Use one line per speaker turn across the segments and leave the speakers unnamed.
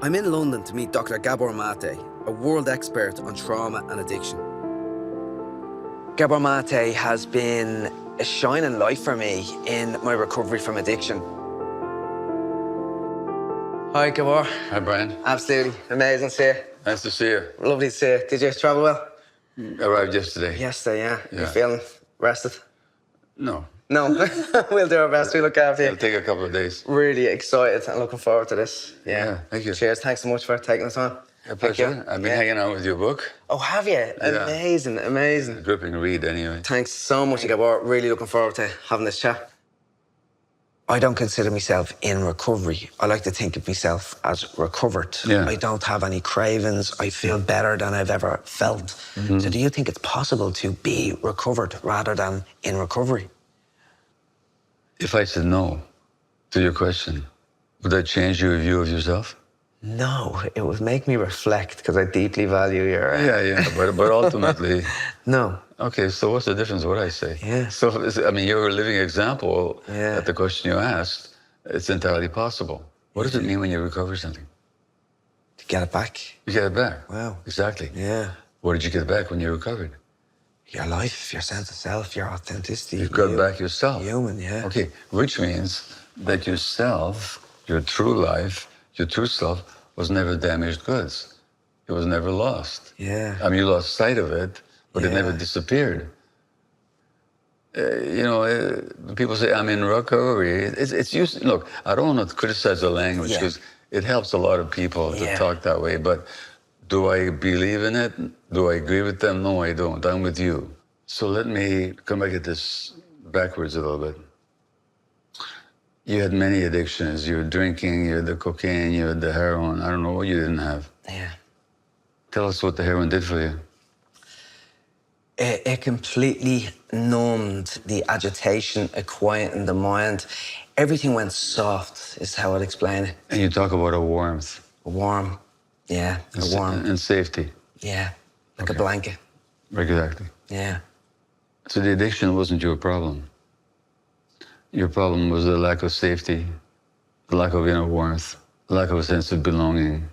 I'm in London to meet Dr. Gabor Maté, a world expert on trauma and addiction. Gabor Maté has been a shining light for me in my recovery from addiction. Hi, Gabor.
Hi, Brian.
Absolutely amazing to see you.
Nice to see you.
Lovely to see you. Did you travel well?
Arrived yesterday.
Yesterday, yeah.
Yeah.
You feeling rested?
No.
No, we'll do our best. We look after you.
It'll take a couple of days.
Really excited and looking forward to this.
Yeah, thank you.
Cheers. Thanks so much for taking the time.
A pleasure. I've been hanging out with your book.
Oh, have you?
Yeah.
Amazing, amazing.
Dripping read, anyway.
Thanks so much, Gabor. Really looking forward to having this chat. I don't consider myself in recovery. I like to think of myself as recovered.
Yeah.
I don't have any cravings. I feel better than I've ever felt.
Mm-hmm.
So do you think it's possible to be recovered rather than in recovery?
If I said no to your question, would that change your view of yourself?
No, it would make me reflect because I deeply value your...
Yeah, but ultimately...
No.
Okay, so what's the difference what I say?
Yeah.
So, I mean, you're a living example
Yeah.
that the question you asked, it's entirely possible. What does it mean when you recover something?
To get it back.
You get it back.
Wow.
Exactly.
Yeah.
What did you get back when you recovered?
Your life, your sense of self, your authenticity.
You got back yourself.
Human, yeah.
Okay, which means that yourself, your true life, your true self, was never damaged goods. It was never lost.
Yeah.
I mean, you lost sight of it, but it
Yeah.
never disappeared. People say, I'm in recovery. It's used, look, I don't want to criticize the language
Yeah.
because it helps a lot of people to
Yeah.
talk that way, but do I believe in it? Do I agree with them? No, I don't. I'm with you. So let me come back at this backwards a little bit. You had many addictions. You were drinking, you had the cocaine, you had the heroin. I don't know what you didn't have.
Yeah.
Tell us what the heroin did for you.
It completely numbed the agitation, it quietened the mind. Everything went soft, is how I'd explain it.
And you talk about a warmth.
Warm. Yeah, a warm.
And safety.
Yeah, like a blanket.
Exactly.
Yeah.
So the addiction wasn't your problem. Your problem was the lack of safety, the lack of inner warmth, the lack of a sense of belonging,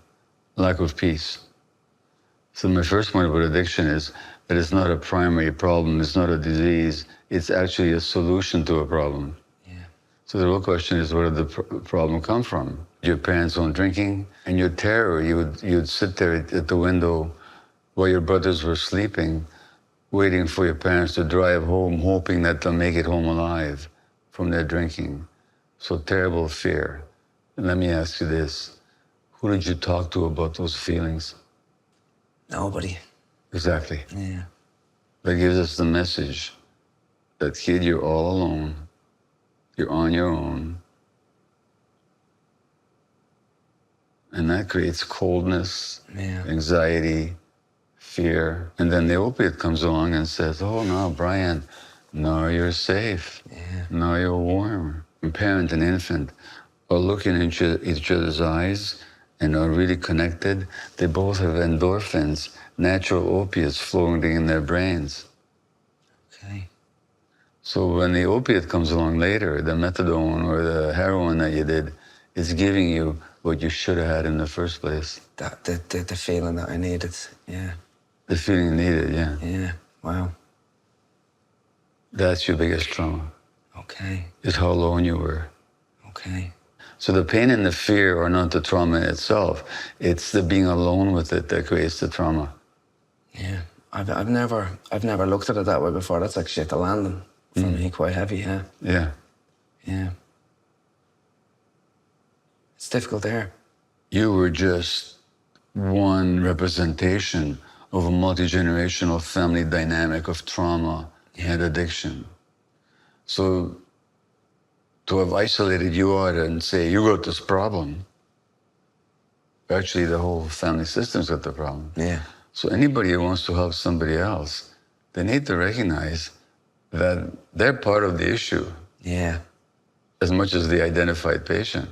lack of peace. So my first point about addiction is that it's not a primary problem, it's not a disease, it's actually a solution to a problem.
Yeah.
So the real question is, where did the problem come from? Your parents' own drinking and your terror. You'd sit there at the window while your brothers were sleeping, waiting for your parents to drive home, hoping that they'll make it home alive from their drinking. So terrible fear. And let me ask you this. Who did you talk to about those feelings?
Nobody.
Exactly.
Yeah.
That gives us the message that, kid, you're all alone. You're on your own. And that creates coldness,
Yeah.
anxiety, fear. And then the opiate comes along and says, oh, no, Brian, now you're safe.
Yeah.
Now you're warm. And parent and infant are looking into each other's eyes and are really connected. They both have endorphins, natural opiates flowing in their brains.
Okay.
So when the opiate comes along later, the methadone or the heroin that you did, it's giving you what you should have had in the first place.
The feeling that I needed. Yeah.
The feeling you needed, yeah.
Yeah. Wow.
That's your biggest trauma,
Okay.
is how alone you were.
Okay.
So the pain and the fear are not the trauma in itself. It's the being alone with it that creates the trauma.
Yeah. I've never looked at it that way before. That's like shit to landing for me, quite heavy, yeah.
Yeah.
Yeah. It's difficult there.
You were just one representation of a multi-generational family dynamic of trauma and addiction. So to have isolated you out and say, you got this problem, actually the whole family system's got the problem.
Yeah.
So anybody who wants to help somebody else, they need to recognize that they're part of the issue
Yeah.
as much as the identified patient.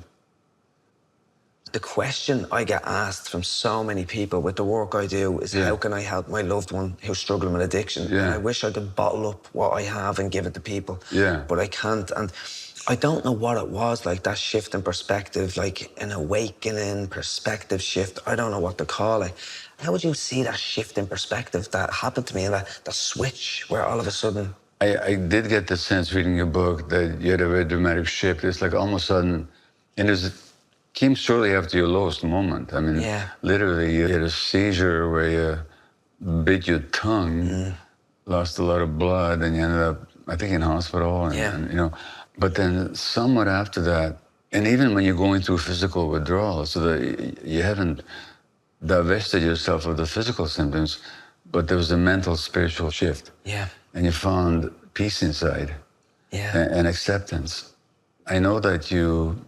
The question I get asked from so many people with the work I do is, how can I help my loved one who's struggling with addiction?
Yeah.
And I wish I could bottle up what I have and give it to people.
Yeah.
But I can't. And I don't know what it was, like that shift in perspective, like an awakening perspective shift. I don't know what to call it. How would you see that shift in perspective that happened to me, and that switch where all of a sudden...
I did get the sense reading your book that you had a very dramatic shift. It's like all of a sudden, and it came shortly after your lowest moment. I mean, literally, you had a seizure where you bit your tongue, lost a lot of blood, and you ended up, I think, in hospital. And, you know, but then somewhat after that, and even when you're going through physical withdrawal, so that you haven't divested yourself of the physical symptoms, but there was a mental, spiritual shift. And you found peace inside and acceptance. I know that you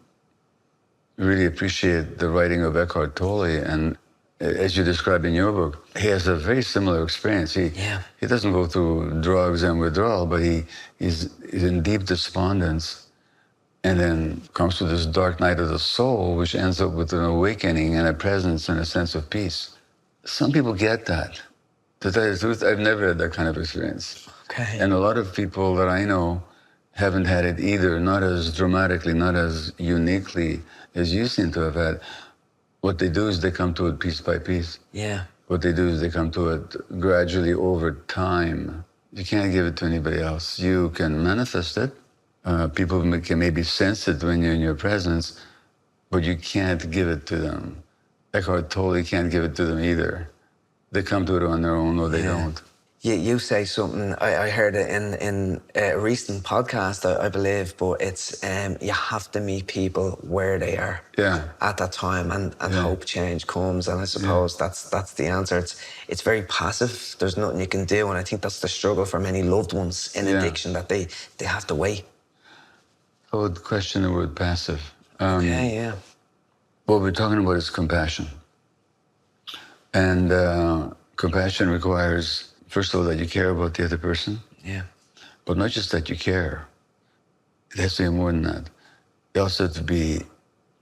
really appreciate the writing of Eckhart Tolle, and as you describe in your book, he has a very similar experience. He doesn't go through drugs and withdrawal, but he's in deep despondence, and then comes to this dark night of the soul, which ends up with an awakening and a presence and a sense of peace. Some people get that. To tell you the truth, I've never had that kind of experience. And a lot of people that I know haven't had it either, not as dramatically, not as uniquely as you seem to have had. What they do is they come to it piece by piece. What they do is they come to it gradually over time. You can't give it to anybody else. You can manifest it. People can maybe sense it when you're in your presence, but you can't give it to them. Eckhart Tolle can't give it to them either. They come to it on their own, or they don't.
You say something, I heard it in a recent podcast, I believe, but it's you have to meet people where they are at that time, and hope change comes. And I suppose that's the answer. It's very passive. There's nothing you can do, and I think that's the struggle for many loved ones in addiction, that they have to wait.
I would question the word passive. What we're talking about is compassion. And compassion requires, first of all, that you care about the other person. But not just that you care. It has to be more than that. You also have to be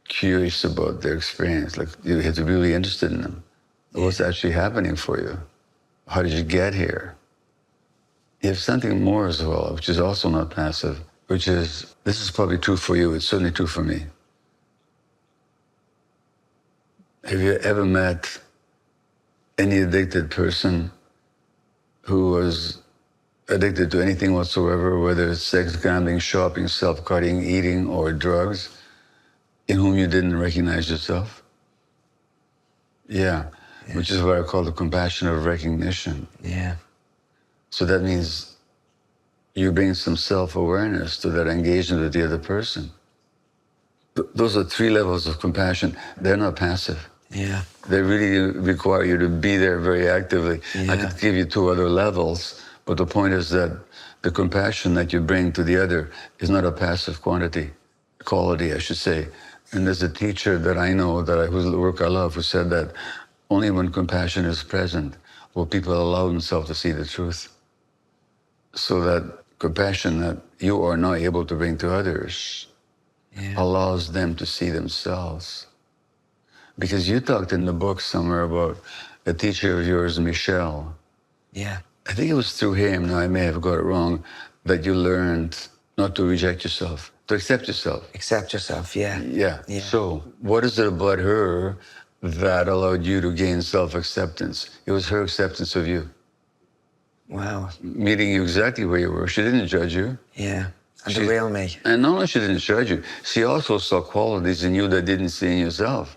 curious about their experience. Like, you have to be really interested in them. What's actually happening for you? How did you get here? You have something more as well, which is also not passive, which is, this is probably true for you, it's certainly true for me. Have you ever met any addicted person who was addicted to anything whatsoever, whether it's sex, gambling, shopping, self-cutting, eating, or drugs, in whom you didn't recognize yourself? Which is what I call the compassion of recognition. So that means you bring some self-awareness to that engagement with the other person. Those are 3 levels of compassion. They're not passive. They really require you to be there very actively. I could give you 2 other levels, but the point is that the compassion that you bring to the other is not a passive quality, I should say. And there's a teacher that I know, whose work I love, who said that only when compassion is present will people allow themselves to see the truth. So that compassion that you are not able to bring to others allows them to see themselves. Because you talked in the book somewhere about a teacher of yours, Michel. I think it was through him, now I may have got it wrong, that you learned not to reject yourself, to accept yourself.
Accept yourself,
So what is it about her that allowed you to gain self-acceptance? It was her acceptance of you.
Wow.
Meeting you exactly where you were. She didn't judge you.
And the real me.
And not only she didn't judge you, she also saw qualities in you that didn't see in yourself.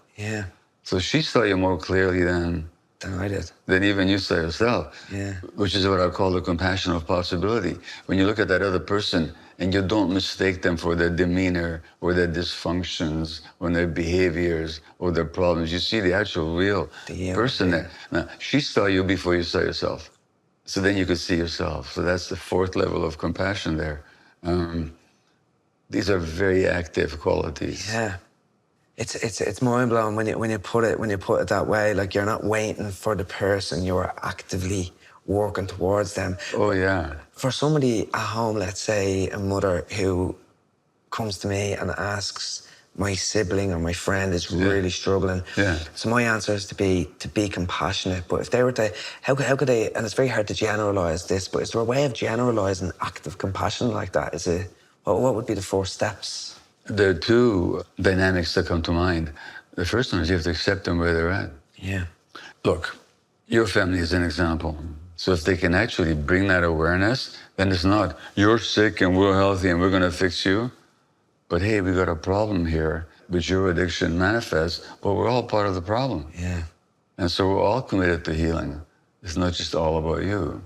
So she saw you more clearly than
I did.
Than even you saw yourself. Which is what I call the compassion of possibility. When you look at that other person and you don't mistake them for their demeanor or their dysfunctions or their behaviors or their problems, you see the actual real person there. Now, she saw you before you saw yourself. So then you could see yourself. So that's the 4th level of compassion there. These are very active qualities.
It's mind-blowing when you put it that way. Like, you're not waiting for the person, you're actively working towards them. For somebody at home, let's say a mother who comes to me and asks, my sibling or my friend is really struggling. So my answer is to be compassionate. But if they were to, how could they, and it's very hard to generalize this, but is there a way of generalizing active compassion like that? What would be the 4 steps?
There are 2 dynamics that come to mind. The first one is you have to accept them where they're at.
Yeah.
Look, your family is an example. So if they can actually bring that awareness, then it's not, you're sick and we're healthy and we're going to fix you. But hey, we got a problem here, which your addiction manifests, but we're all part of the problem.
Yeah.
And so we're all committed to healing. It's not just all about you.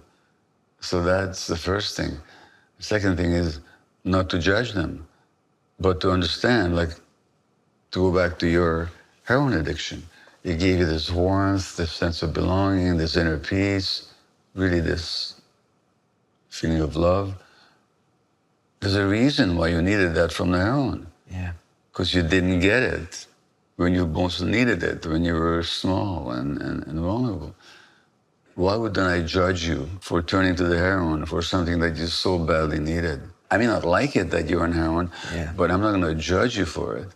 So that's the first thing. The second thing is not to judge them, but to understand, like, to go back to your heroin addiction. It gave you this warmth, this sense of belonging, this inner peace, really this feeling of love. There's a reason why you needed that from the heroin.
Yeah.
Because you didn't get it when you most needed it, when you were small and vulnerable. Why would then I judge you for turning to the heroin for something that you so badly needed? I may not like it that you're on heroin, but I'm not going to judge you for it.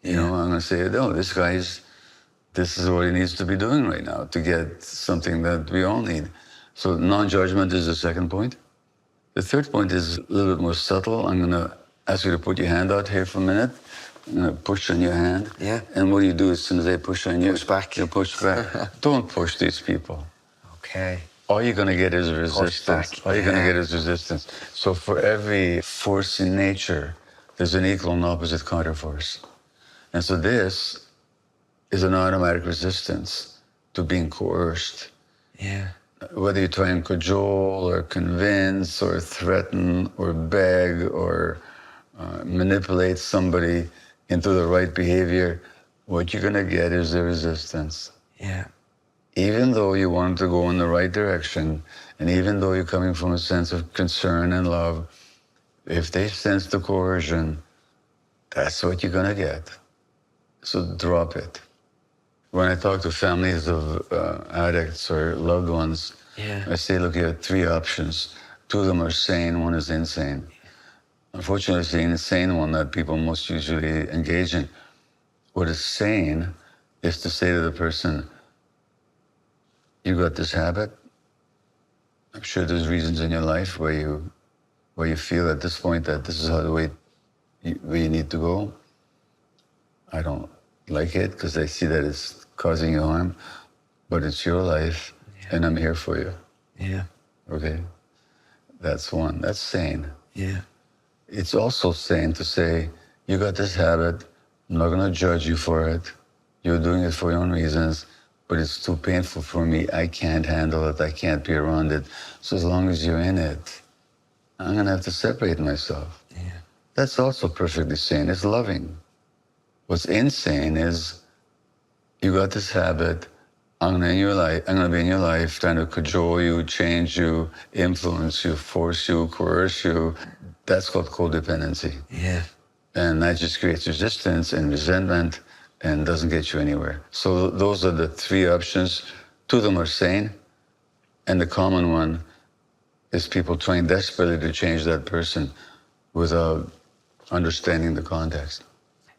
You know, I'm going to say, no, this is what he needs to be doing right now to get something that we all need. So non-judgment is the second point. The third point is a little bit more subtle. I'm going to ask you to put your hand out here for a minute. I'm going to push on your hand.
Yeah.
And what do you do as soon as I push on you?
Push back.
You push back. Don't push these people.
Okay.
All you're going to get is resistance. All you're going to get is resistance. So for every force in nature, there's an equal and opposite counterforce. And so this is an automatic resistance to being coerced.
Yeah.
Whether you try and cajole or convince or threaten or beg or manipulate somebody into the right behavior, what you're going to get is the resistance.
Yeah.
Even though you want to go in the right direction, and even though you're coming from a sense of concern and love, if they sense the coercion, that's what you're going to get. So drop it. When I talk to families of addicts or loved ones, I say, look, you have 3 options. 2 of them are sane, 1 is insane. Unfortunately, it's the insane one that people most usually engage in. What is sane is to say to the person, you got this habit. I'm sure there's reasons in your life where you feel at this point that this is how the way you need to go. I don't like it because I see that it's causing you harm, but it's your life and I'm here for you.
Yeah.
Okay? That's 1. That's sane.
Yeah.
It's also sane to say, you got this habit, I'm not gonna judge you for it. You're doing it for your own reasons, but it's too painful for me. I can't handle it, I can't be around it. So as long as you're in it, I'm gonna have to separate myself.
Yeah.
That's also perfectly sane, it's loving. What's insane is, you got this habit, I'm gonna be in your life, trying to cajole you, change you, influence you, force you, coerce you. That's called codependency.
Yeah.
And that just creates resistance and resentment and doesn't get you anywhere. So those are the 3 options. 2 of them are sane, and the common one is people trying desperately to change that person without understanding the context.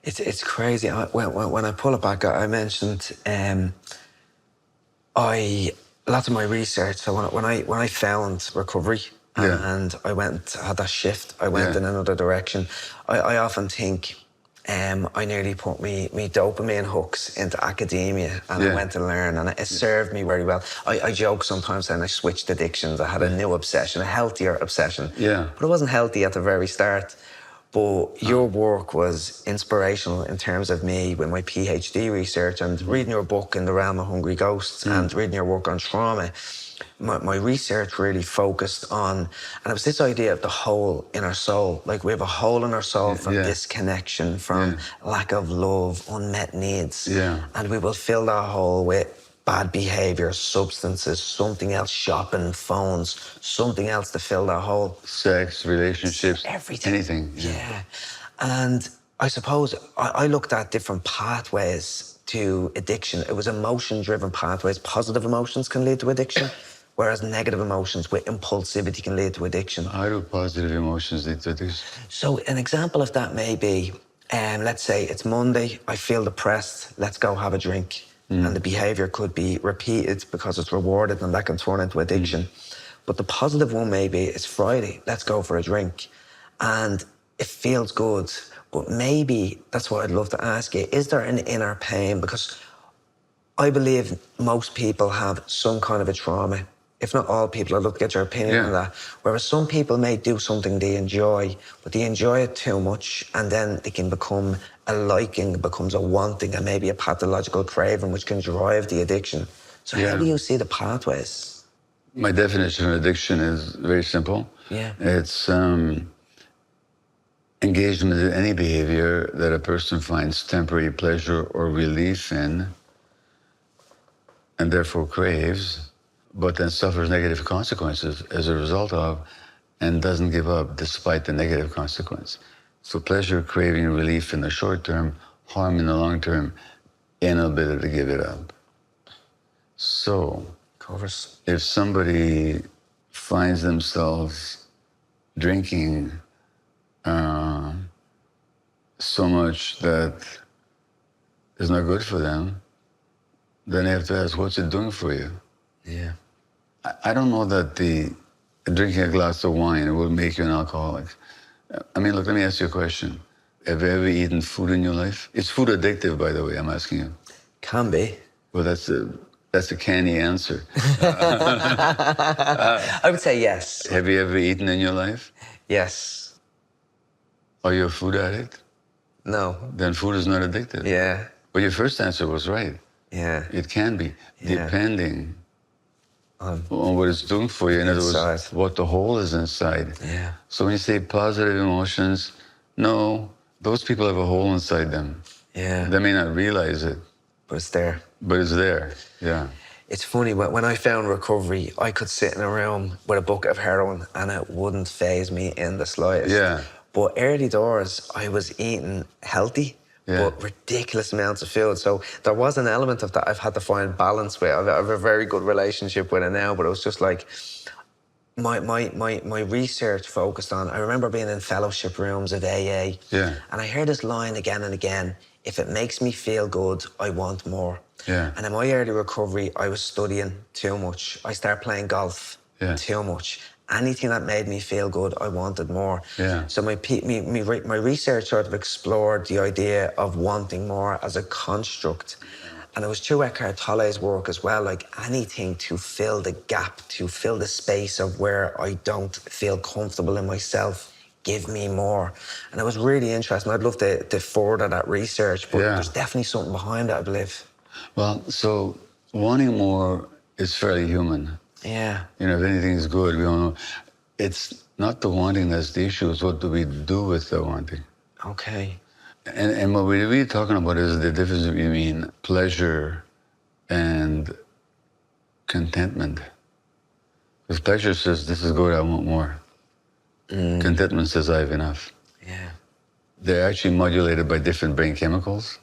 It's crazy. When I pull it back, I mentioned lots of my research. So when I found recovery and I had that shift, I went in another direction. I often think I nearly put me dopamine hooks into academia and I went to learn, and it served me very well. I joke sometimes and I switched addictions. I had a new obsession, a healthier obsession.
Yeah.
But it wasn't healthy at the very start. But your work was inspirational in terms of me with my PhD research and reading your book In the Realm of Hungry Ghosts and reading your work on trauma. My research really focused on, and it was this idea of the hole in our soul. Like we have a hole in our soul from disconnection, from lack of love, unmet needs.
Yeah.
And we will fill that hole with bad behavior, substances, something else, shopping, phones, something else to fill that hole.
Sex, relationships,
everything.
Anything.
Yeah. And I suppose I looked at different pathways to addiction. It was emotion-driven pathways. Positive emotions can lead to addiction, whereas negative emotions with impulsivity can lead to addiction.
How do positive emotions lead to addiction?
So an example of that may be, let's say it's Monday, I feel depressed, let's go have a drink. And the behavior could be repeated because it's rewarded and that can turn into addiction. But the positive one maybe is Friday, let's go for a drink. And it feels good, but maybe that's what I'd love to ask you. Is there an inner pain? Because I believe most people have some kind of a trauma. If not all people, I'd love to get your opinion on that. Whereas some people may do something they enjoy, but they enjoy it too much, and then it can become a liking, becomes a wanting, and maybe a pathological craving, which can drive the addiction. So how do you see the pathways?
My definition of addiction is very simple.
Yeah.
It's engagement in any behavior that a person finds temporary pleasure or relief in, and therefore craves, but then suffers negative consequences as a result of, and doesn't give up despite the negative consequence. So pleasure, craving, relief in the short term, harm in the long term, inability to give it up. So, if somebody finds themselves drinking so much that is not good for them, then they have to ask, what's it doing for you?
Yeah.
I don't know that drinking a glass of wine will make you an alcoholic. I mean, look, let me ask you a question. Have you ever eaten food in your life? Is food addictive, by the way, I'm asking you?
Can be.
Well, that's a canny answer.
I would say yes.
Have you ever eaten in your life?
Yes.
Are you a food addict?
No.
Then food is not addictive.
Yeah.
But your first answer was right.
Yeah.
It can be, depending
on
what it's doing for you. In other words, what the hole is inside.
Yeah.
So when you say positive emotions, no, those people have a hole inside them.
Yeah.
They may not realize it.
But it's there.
But it's there, yeah.
It's funny, when I found recovery, I could sit in a room with a bucket of heroin and it wouldn't faze me in the slightest.
Yeah.
But early doors, I was eating healthy, but ridiculous amounts of food. So there was an element of that I've had to find balance with. I have a very good relationship with it now, but it was just like, my research focused on, I remember being in fellowship rooms at AA, and I heard this line again and again, if it makes me feel good, I want more.
Yeah.
And in my early recovery, I was studying too much. I started playing golf too much. Anything that made me feel good, I wanted more.
Yeah.
So my research sort of explored the idea of wanting more as a construct. And it was through Eckhart Tolle's work as well, like anything to fill the gap, to fill the space of where I don't feel comfortable in myself. Give me more. And it was really interesting. I'd love to further that research, but there's definitely something behind it, I believe.
Well, so wanting more is fairly human.
Yeah.
You know, if anything is good, we all know. It's not the wanting that's the issue, it's what do we do with the wanting.
Okay.
And what we're really talking about is the difference between pleasure and contentment. Because pleasure says, this is good, I want more. Contentment says, I have enough.
Yeah.
They're actually modulated by different brain chemicals.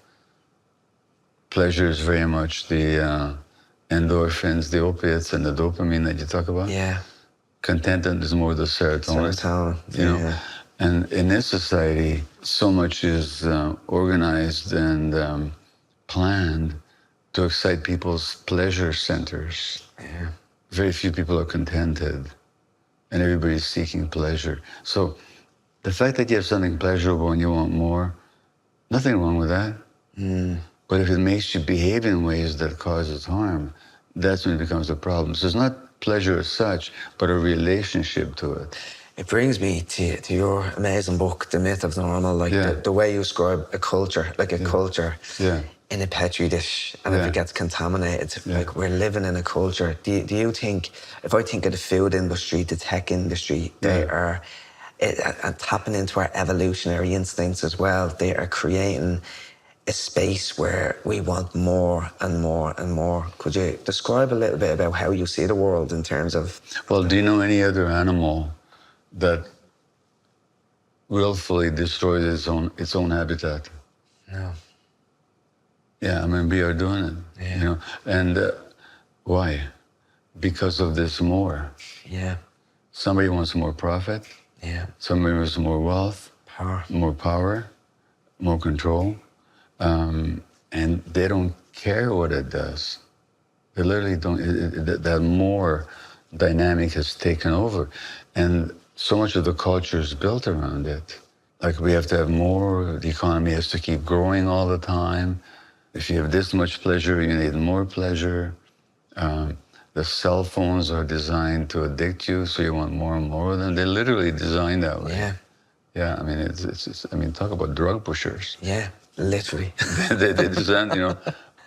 Pleasure is very much the endorphins, the opiates, and the dopamine that you talk about.
Yeah.
Contentment is more the serotonin.
Serotonin,
you know? And in this society, so much is organized and planned to excite people's pleasure centers.
Yeah.
Very few people are contented, and everybody's seeking pleasure. So the fact that you have something pleasurable and you want more, nothing wrong with that. But if it makes you behave in ways that causes harm, that's when it becomes a problem. So it's not pleasure as such, but a relationship to it.
It brings me to your amazing book, The Myth of Normal, like the way you describe a culture, like a culture in a petri dish, and if it gets contaminated, like we're living in a culture. Do you think, if I think of the food industry, the tech industry, they are tapping into our evolutionary instincts as well. They are creating a space where we want more and more and more. Could you describe a little bit about how you see the world in terms of...
Well, do you know any other animal that willfully destroys its own habitat?
No.
Yeah, I mean, we are doing it, you know. And why? Because of this more.
Yeah.
Somebody wants more profit.
Yeah.
Somebody wants more wealth. More power, more control. And they don't care what it does. They literally don't. That more dynamic has taken over. And so much of the culture is built around it. Like we have to have more, the economy has to keep growing all the time. If you have this much pleasure, you need more pleasure. The cell phones are designed to addict you, so you want more and more of them. They're literally designed that way.
Yeah.
Yeah, I mean, I mean, talk about drug pushers.
Yeah, literally.
they design, you know,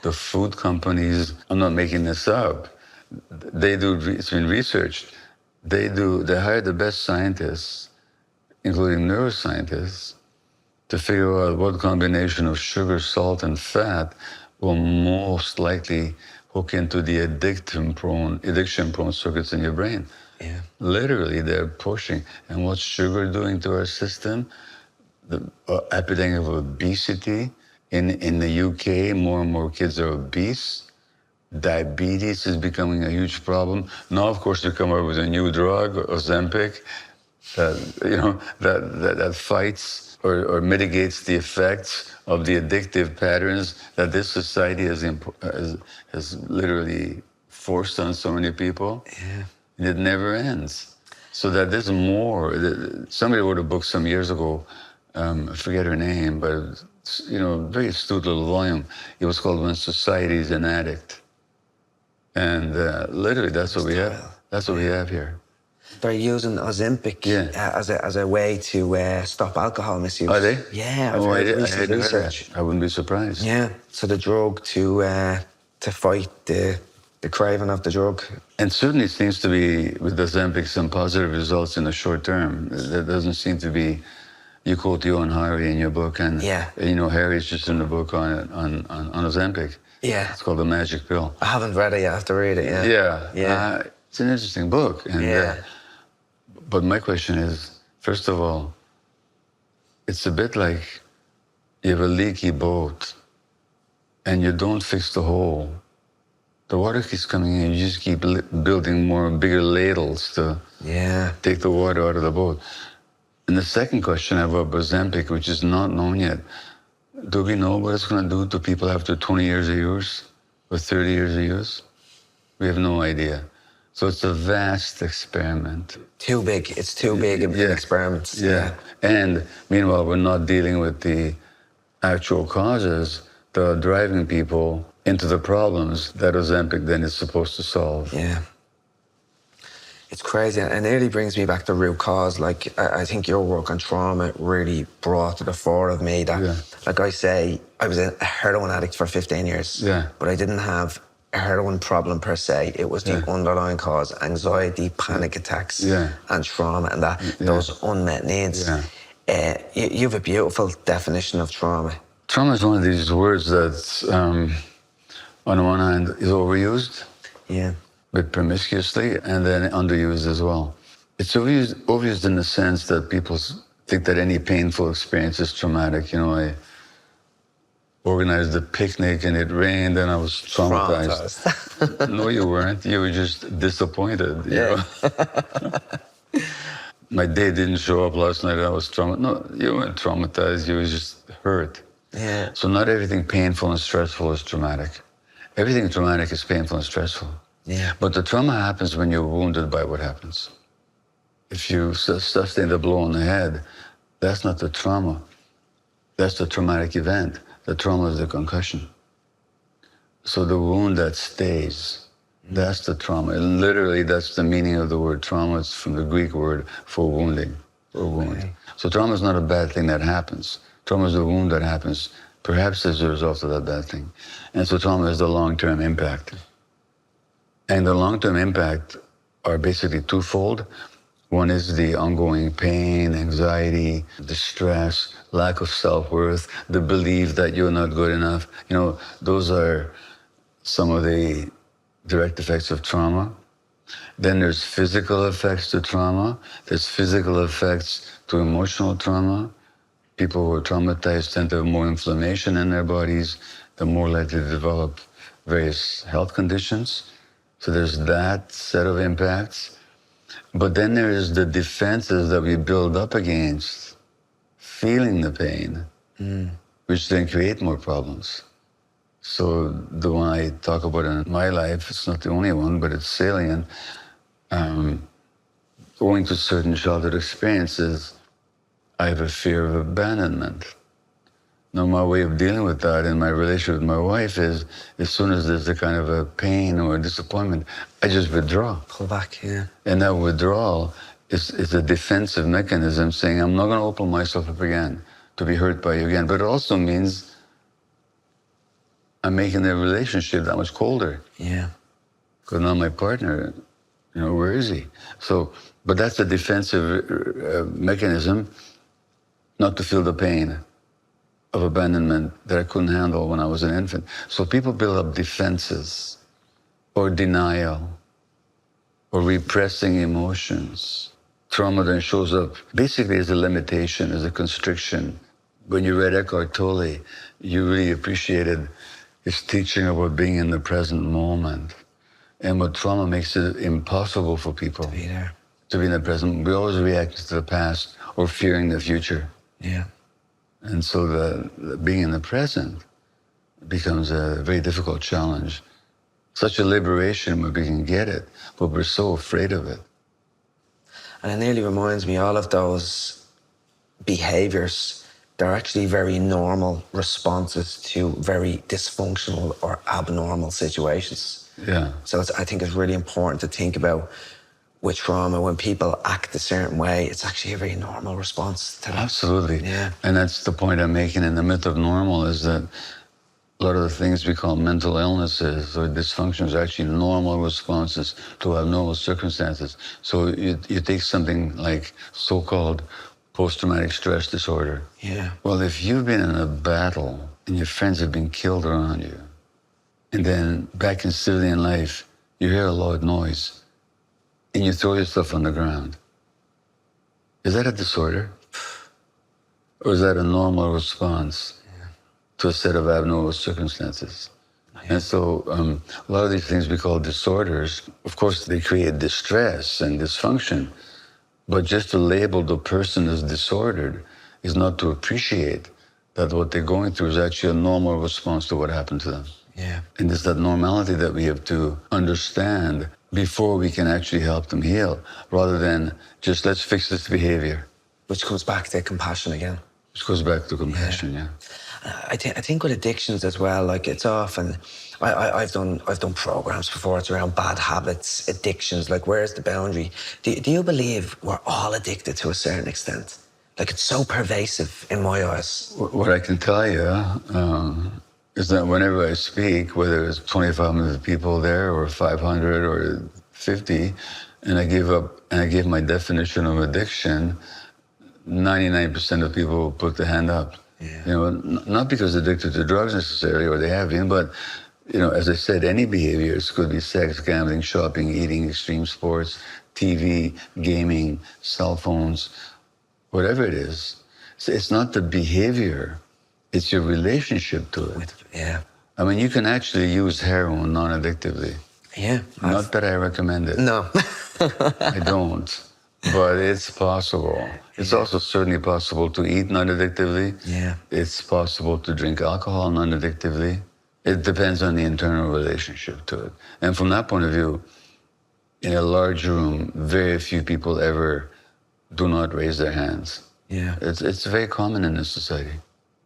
the food companies, I'm not making this up, it's been researched. They hire the best scientists, including neuroscientists, to figure out what combination of sugar, salt, and fat will most likely hook into the addiction-prone circuits in your brain.
Yeah.
Literally, they're pushing. And what's sugar doing to our system? The epidemic of obesity. In the UK, more and more kids are obese. Diabetes is becoming a huge problem. Now, of course, they come up with a new drug, Ozempic, that fights or mitigates the effects of the addictive patterns that this society has literally forced on so many people.
Yeah.
And it never ends. So that there's more. Somebody wrote a book some years ago, I forget her name, but very astute little volume. It was called When Society is an Addict. And literally, that's what we have. That's what we have here.
They're using Ozempic as a way to stop alcohol misuse.
Are they?
Yeah,
I
read
hadn't
research.
heard that. I wouldn't be surprised.
Yeah, so the drug to fight the craving of the drug.
And certainly it seems to be, with Ozempic, some positive results in the short term. There doesn't seem to be, you quote Johan Hari in your book, and Harry's just in the book on Ozempic.
Yeah.
It's called The Magic Pill.
I haven't read it yet, I have to read it, yeah.
It's an interesting book. And, but my question is, first of all, it's a bit like you have a leaky boat and you don't fix the hole. The water keeps coming in, you just keep building bigger ladles to take the water out of the boat. And the second question I have about Ozempic, which is not known yet, do we know what it's going to do to people after 20 years of use or 30 years of use? We have no idea. So it's a vast experiment.
Too big. It's too big in experiments.
Yeah. And meanwhile, we're not dealing with the actual causes that are driving people into the problems that Ozempic then is supposed to solve.
Yeah. It's crazy, and it really brings me back to root cause. Like, I think your work on trauma really brought to the fore of me that, like I say, I was a heroin addict for 15 years, but I didn't have a heroin problem per se. It was the underlying cause, anxiety, panic attacks, and trauma, and those unmet needs. You have a beautiful definition of trauma.
Trauma is one of these words that, on the one hand, is overused. Yeah. But promiscuously, and then underused as well. It's overused in the sense that people think that any painful experience is traumatic. I organized a picnic and it rained and I was traumatized. No, you weren't. You were just disappointed. You know? My date didn't show up last night. I was traumatized. No, you weren't traumatized. You were just hurt. Yeah. So not everything painful and stressful is traumatic. Everything traumatic is painful and stressful. Yeah. But the trauma happens when you're wounded by what happens. If you sustain the blow on the head, that's not the trauma. That's the traumatic event. The trauma is the concussion. So the wound that stays, that's the trauma. And literally, that's the meaning of the word trauma. It's from the Greek word for wounding, or wound. Okay. So trauma is not a bad thing that happens. Trauma is a wound that happens, perhaps as a result of that bad thing. And so trauma is the long-term impact. And the long-term impact are basically twofold. One is the ongoing pain, anxiety, distress, lack of self-worth, the belief that you're not good enough. Those are some of the direct effects of trauma. Then there's physical effects to trauma. There's physical effects to emotional trauma. People who are traumatized tend to have more inflammation in their bodies. They're more likely to develop various health conditions. So there's that set of impacts. But then there is the defenses that we build up against feeling the pain, which then create more problems. So the one I talk about in my life, it's not the only one, but it's salient. Owing to certain childhood experiences, I have a fear of abandonment. Now, my way of dealing with that in my relationship with my wife is, as soon as there's a kind of a pain or a disappointment, I just withdraw.
Pull back, yeah.
And that withdrawal is a defensive mechanism saying, I'm not going to open myself up again to be hurt by you again. But it also means I'm making the relationship that much colder.
Yeah.
Because now my partner, where is he? So, but that's a defensive mechanism not to feel the pain of abandonment that I couldn't handle when I was an infant. So people build up defenses or denial or repressing emotions. Trauma then shows up basically as a limitation, as a constriction. When you read Eckhart Tolle, you really appreciated his teaching about being in the present moment. And what trauma makes it impossible for people
To be there.
to be in the present. We always react to the past or fearing the future.
Yeah.
And so the being in the present becomes a very difficult challenge. Such a liberation where we can get it, but we're so afraid of it.
And it nearly reminds me, all of those behaviors, they're actually very normal responses to very dysfunctional or abnormal situations.
Yeah.
So I think it's really important to think about with trauma, when people act a certain way, it's actually a very normal response to that.
Absolutely.
Yeah.
And that's the point I'm making in the myth of normal, is that a lot of the things we call mental illnesses or dysfunctions are actually normal responses to abnormal circumstances. So you take something like so-called post-traumatic stress disorder.
Yeah.
Well, if you've been in a battle and your friends have been killed around you, and then back in civilian life, you hear a loud noise, and you throw yourself on the ground. Is that a disorder? Or is that a normal response to a set of abnormal circumstances? Yeah. And so a lot of these things we call disorders, of course, they create distress and dysfunction, but just to label the person as disordered is not to appreciate that what they're going through is actually a normal response to what happened to them.
Yeah.
And it's that normality that we have to understand before we can actually help them heal, rather than just let's fix this behavior.
Which comes back to compassion again.
Which goes back to compassion, yeah.
I think with addictions as well, like it's often, I've done programs before. It's around bad habits, addictions. Like, where's the boundary? Do you believe we're all addicted to a certain extent? Like, it's so pervasive in my eyes.
What I can tell you is that whenever I speak, whether it's 2,500 people there or 500 or 50, and I give my definition of addiction, 99% of people will put the hand up. Yeah. Not because they're addicted to drugs necessarily, or they have been, but as I said, any behaviors could be sex, gambling, shopping, eating, extreme sports, TV, gaming, cell phones, whatever it is. So it's not the behavior, it's your relationship to it.
Yeah.
I mean, you can actually use heroin non-addictively.
Yeah.
Not that I recommend it.
No.
I don't. But it's possible. It's also certainly possible to eat non-addictively.
Yeah.
It's possible to drink alcohol non-addictively. It depends on the internal relationship to it. And from that point of view, in a large room, very few people ever do not raise their hands.
Yeah.
It's very common in this society.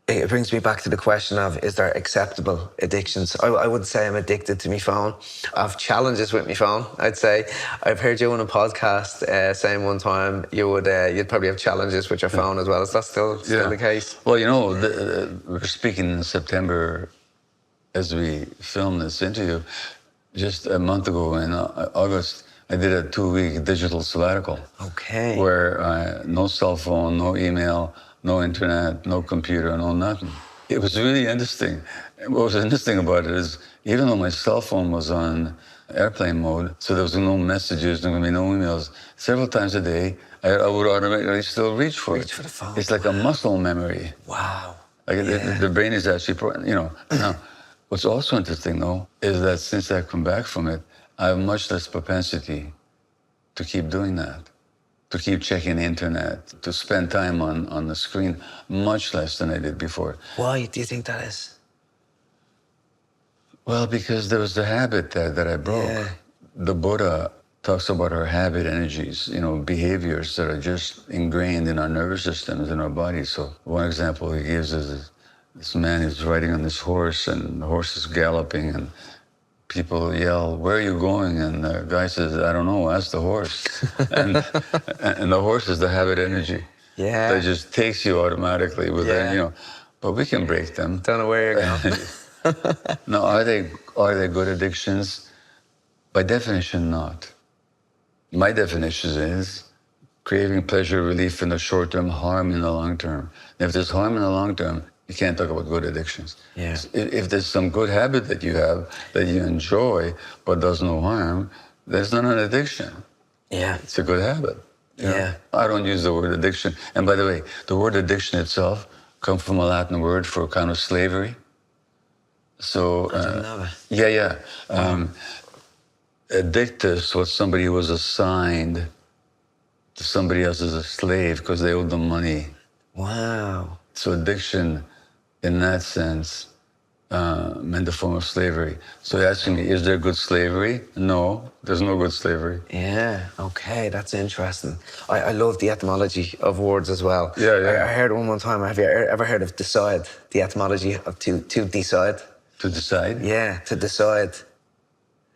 It brings me back to the question of, is there acceptable addictions? I would say I'm addicted to my phone. I have challenges with my phone, I'd say. I've heard you on a podcast saying one time you'd probably have challenges with your phone as well. Is that still the case?
Well, we're speaking in September as we film this interview. Just a month ago in August, I did a 2-week digital sabbatical.
Okay.
Where no cell phone, no email, no internet, no computer, no nothing. It was really interesting. What was interesting about it is, even though my cell phone was on airplane mode, so there was no messages, there would be no emails, several times a day, I would automatically still reach for it.
Reach for the phone.
It's like a muscle memory.
Wow.
Like the brain is actually, Now, what's also interesting, though, is that since I've come back from it, I have much less propensity to keep doing that. To keep checking the internet, to spend time on the screen, much less than I did before.
Why do you think that is?
Well, because there was the habit that I broke.
Yeah.
The Buddha talks about our habit energies, behaviors that are just ingrained in our nervous systems, in our bodies. So one example he gives is this man is riding on this horse, and the horse is galloping, and people yell, "Where are you going?" And the guy says, "I don't know, ask the horse." and, and the horse is the habit energy.
Yeah.
That just takes you automatically within, but we can break them.
Don't know where you're going.
No, are they good addictions? By definition, not. My definition is craving pleasure relief in the short term, harm in the long term. And if there's harm in the long term, you can't talk about good addictions.
Yeah.
If there's some good habit that you have that you enjoy but does no harm, that's not an addiction.
Yeah.
It's a good habit.
Yeah.
I don't use the word addiction. And by the way, the word addiction itself comes from a Latin word for kind of slavery. So,
I didn't know that.
Yeah. Addictus was somebody who was assigned to somebody else as a slave because they owed them money.
Wow.
So addiction, in that sense, meant a form of slavery. So you're asking me, is there good slavery? No, there's no good slavery.
Yeah, okay, that's interesting. I love the etymology of words as well.
Yeah.
I heard one time, have you ever heard of decide? The etymology of to decide?
To decide?
Yeah, to decide.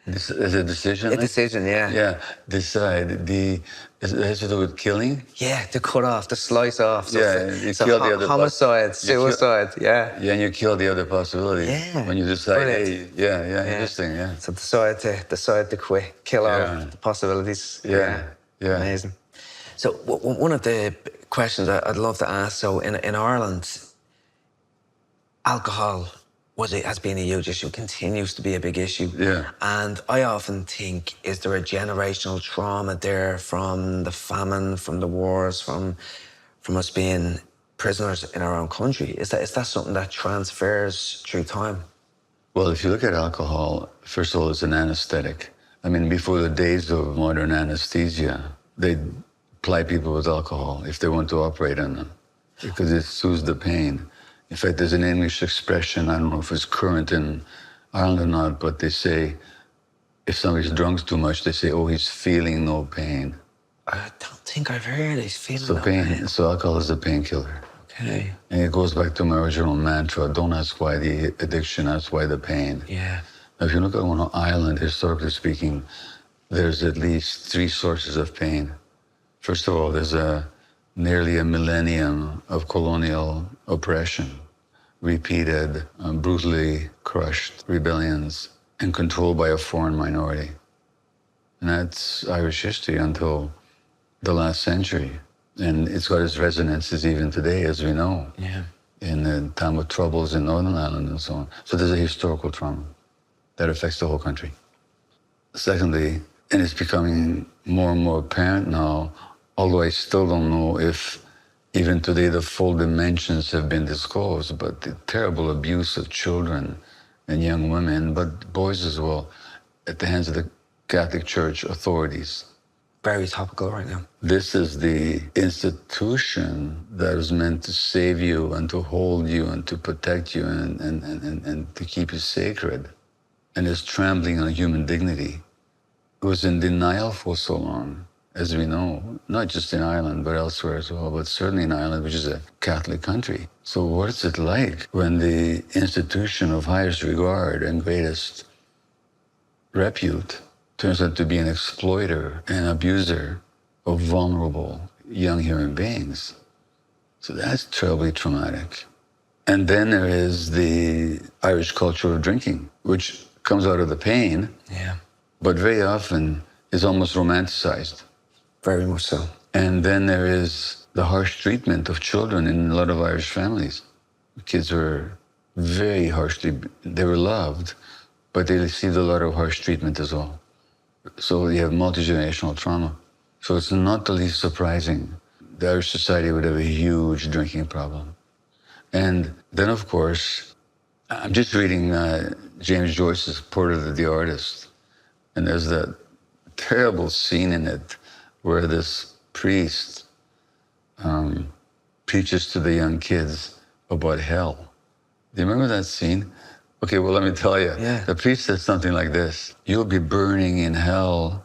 This is a decision?
A decision, yeah.
Yeah, decide. It has to do with killing?
Yeah, to cut off, to slice off. So
You kill the other
homicide, suicide, yeah.
Yeah, and you kill the other possibility.
Yeah.
When you decide,
Brilliant.
interesting, yeah.
So decide to quit, kill all the possibilities.
Yeah.
Amazing. So one of the questions I'd love to ask, so in Ireland, alcohol has been a huge issue, continues to be a big issue.
Yeah.
And I often think, is there a generational trauma there from the famine, from the wars, from us being prisoners in our own country? Is that something that transfers through time?
Well, if you look at alcohol, first of all, it's an anesthetic. I mean, before the days of modern anesthesia, they'd ply people with alcohol if they want to operate on them because it soothes the pain. In fact, there's an English expression, I don't know if it's current in Ireland or not, but they say, if somebody's drunk too much, they say, oh, he's feeling no pain.
I don't think I've heard he's feeling no
pain.
pain.
So alcohol is a painkiller.
Okay.
And it goes back to my original mantra, don't ask why the addiction, ask why the pain.
Yeah.
Now, if you look at one island, historically speaking, there's at least 3 sources of pain. First of all, there's nearly a millennium of colonial oppression, repeated, brutally crushed rebellions, and controlled by a foreign minority. And that's Irish history until the last century. And it's got its resonances even today, as we know, in the time of troubles in Northern Ireland and so on. So there's a historical trauma that affects the whole country. Secondly, and it's becoming more and more apparent now, although I still don't know if even today the full dimensions have been disclosed, but the terrible abuse of children and young women, but boys as well, at the hands of the Catholic Church authorities.
Very topical right now.
This is the institution that was meant to save you and to hold you and to protect you and to keep you sacred. And it's trampling on human dignity. It was in denial for so long, as we know, not just in Ireland, but elsewhere as well, but certainly in Ireland, which is a Catholic country. So what's it like when the institution of highest regard and greatest repute turns out to be an exploiter and abuser of vulnerable young human beings? So that's terribly traumatic. And then there is the Irish culture of drinking, which comes out of the pain, but very often is almost romanticized.
Very much so.
And then there is the harsh treatment of children in a lot of Irish families. The kids were very harshly, they were loved, but they received a lot of harsh treatment as well. So you have multigenerational trauma. So it's not the least surprising the Irish society would have a huge drinking problem. And then, of course, I'm just reading James Joyce's Portrait of the Artist, and there's that terrible scene in it where this priest preaches to the young kids about hell. Do you remember that scene? Okay, well, let me tell you.
Yeah.
The priest said something like this: you'll be burning in hell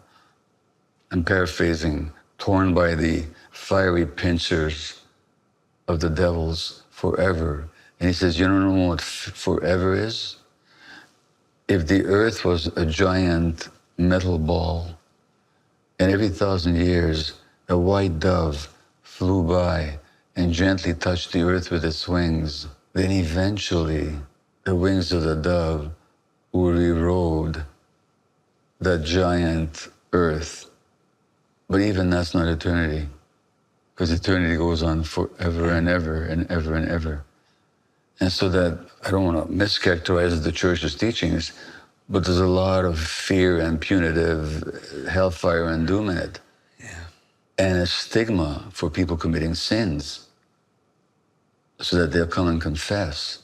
I'm paraphrasing, torn by the fiery pincers of the devils forever. And he says, you don't know what forever is? If the earth was a giant metal ball, and every 1,000 years a white dove flew by and gently touched the earth with its wings, then eventually the wings of the dove will erode that giant earth. But even that's not eternity, because eternity goes on forever and ever and ever and ever. And so that, I don't want to mischaracterize the church's teachings, but there's a lot of fear and punitive hellfire and doom in it.
Yeah.
And a stigma for people committing sins so that they'll come and confess.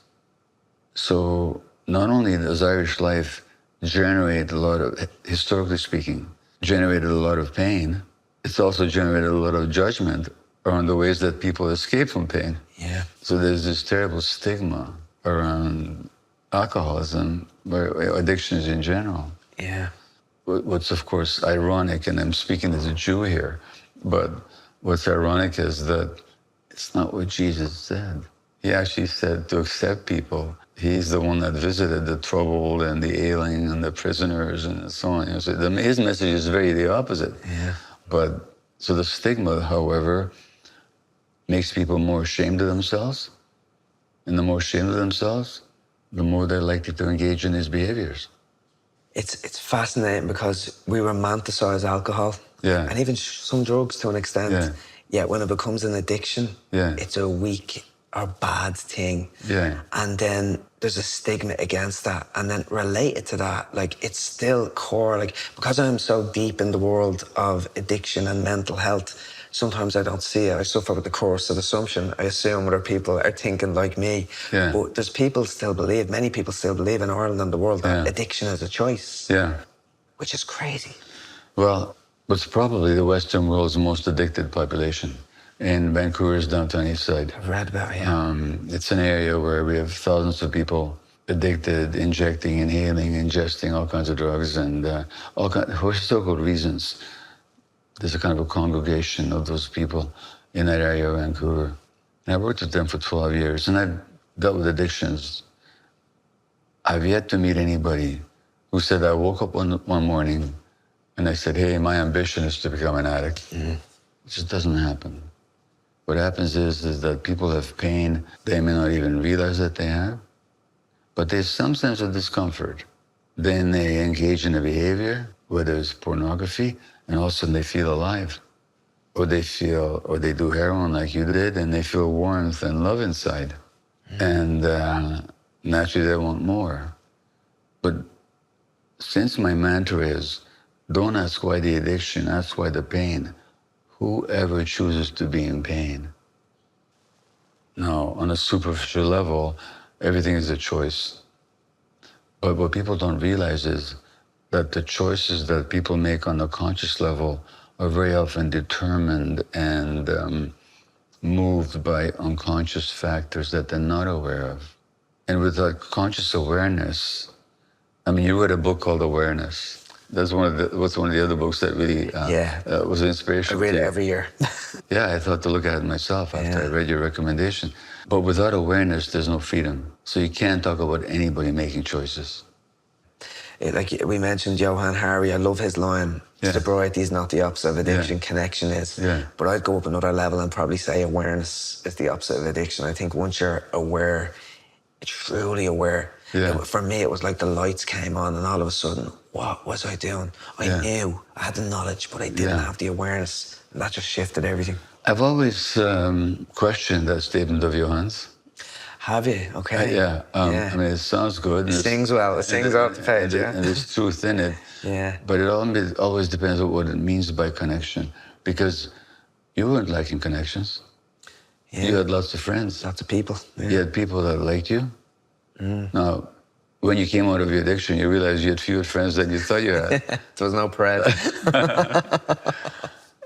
So not only does Irish life generate a lot of, historically speaking, generated a lot of pain, it's also generated a lot of judgment around the ways that people escape from pain.
Yeah.
So there's this terrible stigma around alcoholism, or addictions in general.
Yeah.
What's of course ironic, and I'm speaking as a Jew here, but what's ironic is that it's not what Jesus said. He actually said to accept people. He's the one that visited the troubled and the ailing and the prisoners and so on. So his message is very the opposite.
Yeah.
But so the stigma, however, makes people more ashamed of themselves. And the more ashamed of themselves, the more they're likely to engage in these behaviors.
It's fascinating because we romanticize alcohol.
Yeah.
And even some drugs to an extent.
Yeah.
Yet when it becomes an addiction,
Yeah.
it's a weak or bad thing.
Yeah.
And then there's a stigma against that. And then related to that, like, it's still core. Like, because I'm so deep in the world of addiction and mental health, sometimes I don't see it. I suffer with the course of assumption. I assume other people are thinking like me.
Yeah.
But there's people still believe, many people still believe in Ireland and the world that
Yeah.
addiction is a choice.
Yeah.
Which is crazy.
Well, it's probably the Western world's most addicted population. In Vancouver's downtown east side.
I've read about it, yeah.
It's an area where we have thousands of people addicted, injecting, inhaling, ingesting all kinds of drugs, and all kinds of historical reasons. There's a kind of a congregation of those people in that area of Vancouver. And I worked with them for 12 years, and I've dealt with addictions. I've yet to meet anybody who said, I woke up one morning and I said, hey, my ambition is to become an addict. Mm-hmm. It just doesn't happen. What happens is that people have pain they may not even realize that they have, but there's some sense of discomfort. Then they engage in a behavior, whether it's pornography, and all of a sudden they feel alive. Or they do heroin like you did, and they feel warmth and love inside. And naturally they want more. But since my mantra is, don't ask why the addiction, ask why the pain. Whoever chooses to be in pain. Now, on a superficial level, everything is a choice. But what people don't realize is that the choices that people make on a conscious level are very often determined and moved by unconscious factors that they're not aware of. And without conscious awareness, I mean, you read a book called Awareness. That's one of the other books that really was an inspiration.
I read it every year.
Yeah, I thought to look at it myself after I read your recommendation. But without awareness, there's no freedom. So you can't talk about anybody making choices.
Like we mentioned, Johann Hari, I love his line. Sobriety is not the opposite of addiction, connection is.
Yeah.
But I'd go up another level and probably say awareness is the opposite of addiction. I think once you're aware, truly aware, for me it was like the lights came on and all of a sudden, what was I doing? I knew, I had the knowledge, but I didn't have the awareness. And that just shifted everything.
I've always questioned that statement of Johann's.
Have you? Okay.
I mean, it sounds good.
It sings well. It sings off the page,
and there's truth in it.
Yeah.
But it always depends on what it means by connection. Because you weren't lacking connections. Yeah. You had lots of friends.
Lots of people. Yeah.
You had people that liked you. Now, when you came out of your addiction, you realized you had fewer friends than you thought you had.
There was no pride.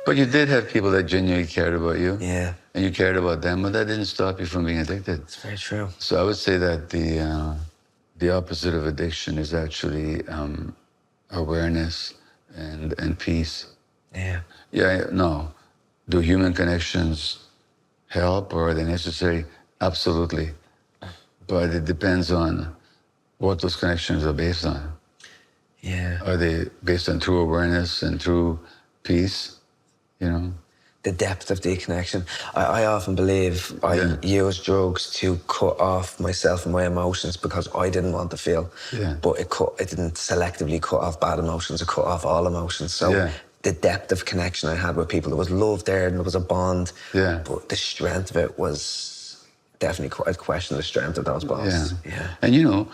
But you did have people that genuinely cared about you.
Yeah.
And you cared about them, but that didn't stop you from being addicted.
It's very true.
So I would say that the opposite of addiction is actually awareness and peace.
Yeah.
Yeah, no. Do human connections help or are they necessary? Absolutely. But it depends on what those connections are based on.
Yeah.
Are they based on true awareness and true peace? You know?
The depth of the connection. I often believe I used drugs to cut off myself and my emotions because I didn't want to feel.
Yeah.
But it didn't selectively cut off bad emotions, it cut off all emotions. So the depth of connection I had with people, there was love there and there was a bond.
Yeah.
But the strength of it was definitely, I'd question the strength of those bonds. Yeah.
And you know,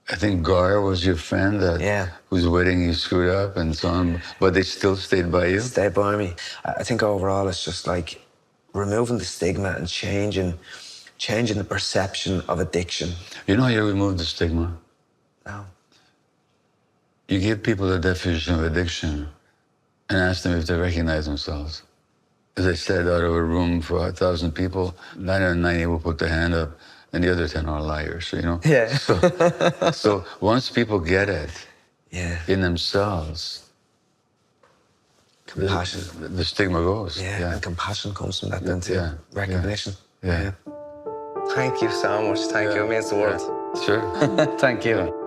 I think Gar was your friend that whose wedding you screwed up and so on, but they still stayed by you?
Stayed by me. I think overall it's just like removing the stigma and changing the perception of addiction.
You know how you remove the stigma?
No.
You give people the definition of addiction and ask them if they recognize themselves. As I said, out of a room for 1,000 people, 990 will put their hand up and the other 10 are liars, you know?
Yeah.
So once people get it in themselves,
compassion.
The stigma goes.
Yeah, and compassion comes from that then too. Recognition.
Yeah.
Thank you so much. Thank you. It means the world.
Sure.
Thank you.